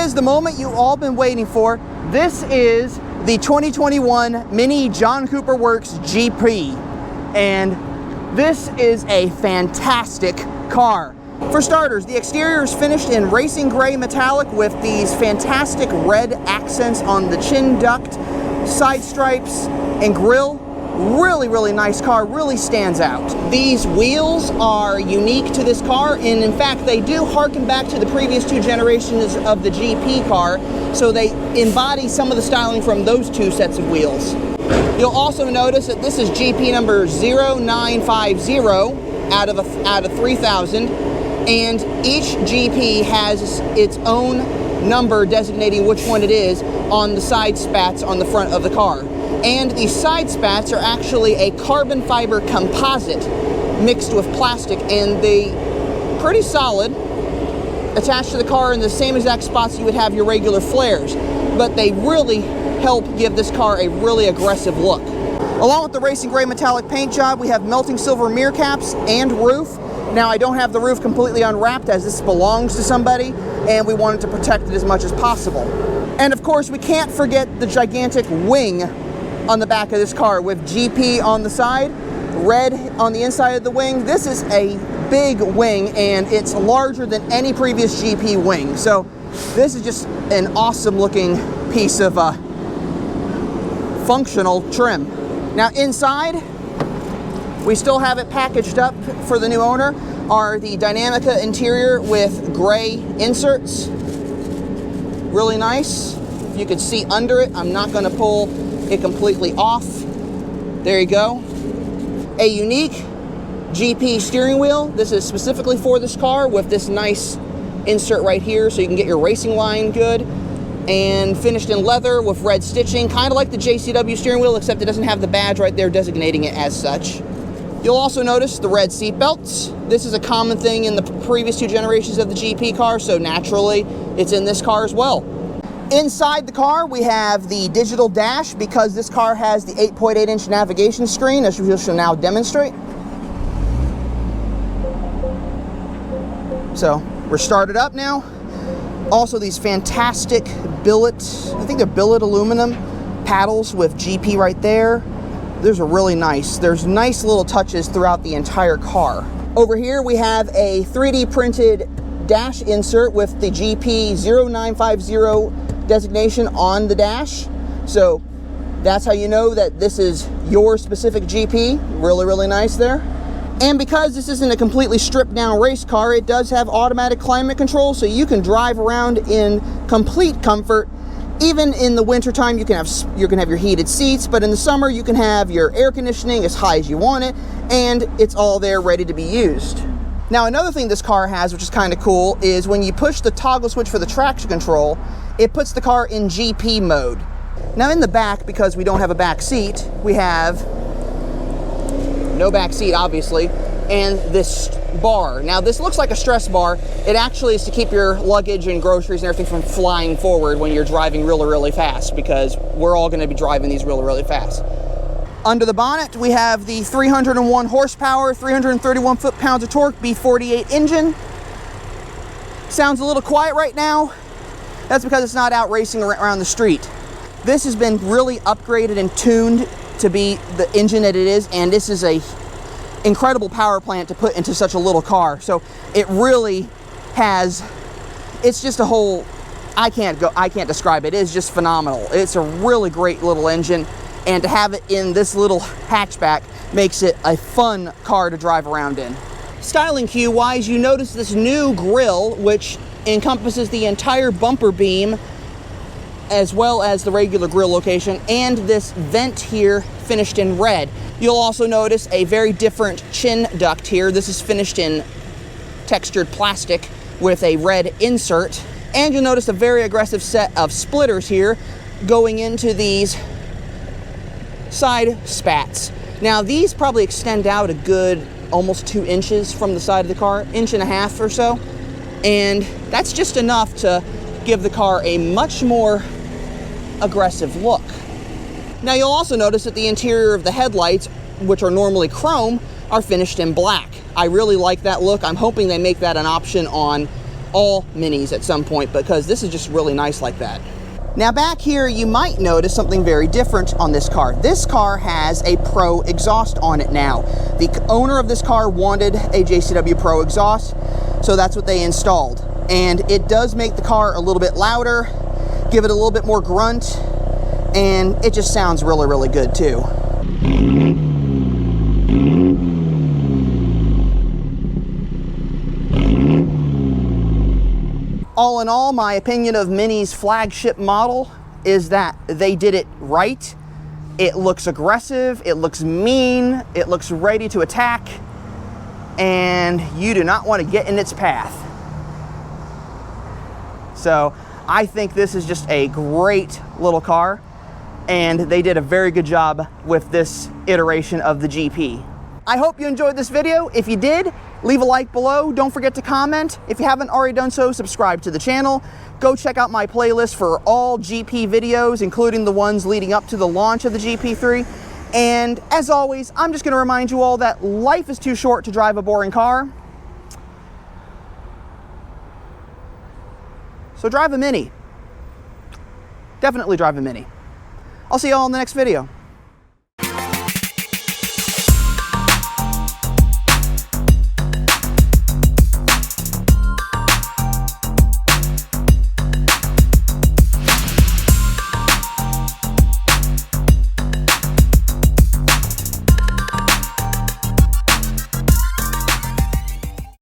is the moment you've all been waiting for. This is the 2021 Mini John Cooper Works GP, and this is a fantastic car. For starters, the exterior is finished in racing gray metallic with these fantastic red accents on the chin duct, side stripes, and grille. Really nice car, really stands out. These wheels are unique to this car, and in fact they do harken back to the previous two generations of the GP car, so they embody some of the styling from those two sets of wheels. You'll also notice that this is GP number 0950 out of 3000, and each GP has its own number designating which one it is on the side spats on the front of the car. And these side spats are actually a carbon fiber composite mixed with plastic, and they pretty solid, attached to the car in the same exact spots you would have your regular flares, but they really help give this car a really aggressive look. Along with the racing gray metallic paint job, we have melting silver mirror caps and roof. Now, I don't have the roof completely unwrapped as this belongs to somebody, and we wanted to protect it as much as possible. And of course, we can't forget the gigantic wing on the back of this car with GP on the side, red on the inside of the wing. This is a big wing, and it's larger than any previous GP wing. So this is just an awesome looking piece of functional trim. Now inside, we still have it packaged up for the new owner, are the Dynamica interior with gray inserts. Really nice. You can see under it. I'm not gonna pull it completely off. There you go. A unique GP steering wheel. This is specifically for this car with this nice insert right here so you can get your racing line good. And finished in leather with red stitching, kind of like the JCW steering wheel, except it doesn't have the badge right there designating it as such. You'll also notice the red seat belts. This is a common thing in the previous two generations of the GP car, so naturally it's in this car as well. Inside the car, we have the digital dash because this car has the 8.8-inch navigation screen, as we shall now demonstrate. So we're started up now. Also, these fantastic billet, I think they're billet aluminum paddles with GP right there. Those are really nice. There's nice little touches throughout the entire car. Over here, we have a 3D printed dash insert with the GP 0950 designation on the dash. So that's how you know that this is your specific GP. Really nice there. And because this isn't a completely stripped down race car, it does have automatic climate control, so you can drive around in complete comfort. Even in the wintertime, you can have your heated seats, but in the summer you can have your air conditioning as high as you want it, and it's all there ready to be used. Now, another thing this car has, which is kind of cool, is when you push the toggle switch for the traction control, it puts the car in GP mode. Now in the back, because we don't have a back seat, we have no back seat, obviously, and this bar. Now this looks like a stress bar. It actually is to keep your luggage and groceries and everything from flying forward when you're driving really fast, because we're all going to be driving these really fast. Under the bonnet, we have the 301 horsepower, 331 foot-pounds of torque, B48 engine. Sounds a little quiet right now. That's because it's not out racing around the street. This has been really upgraded and tuned to be the engine that it is, and this is a incredible power plant to put into such a little car. So it really has, it's just a whole, I can't describe it. It is just phenomenal. It's a really great little engine, and to have it in this little hatchback makes it a fun car to drive around in. Styling cue wise, you notice this new grille, which encompasses the entire bumper beam as well as the regular grille location, and this vent here finished in red. You'll also notice a very different chin duct here. This is finished in textured plastic with a red insert, and you'll notice a very aggressive set of splitters here going into these side spats. Now these probably extend out a good almost 2 inches from the side of the car, 1.5 inches or so, and that's just enough to give the car a much more aggressive look. Now you'll also notice that the interior of the headlights, which are normally chrome, are finished in black. I really like that look. I'm hoping they make that an option on all Minis at some point, because this is just really nice like that. Now back here, you might notice something very different on this car. This car has a Pro exhaust on it now. The owner of this car wanted a JCW Pro exhaust, so that's what they installed. And it does make the car a little bit louder, give it a little bit more grunt, and it just sounds really, really good too. All in all, my opinion of Mini's flagship model is that they did it right. It looks aggressive, it looks mean, it looks ready to attack, and you do not want to get in its path. So I think this is just a great little car, and they did a very good job with this iteration of the GP. I hope you enjoyed this video. If you did, leave a like below. Don't forget to comment. If you haven't already done so, subscribe to the channel. Go check out my playlist for all GP videos, including the ones leading up to the launch of the GP3. And as always, I'm just gonna remind you all that life is too short to drive a boring car. So drive a Mini. Definitely drive a Mini. I'll see you all in the next video.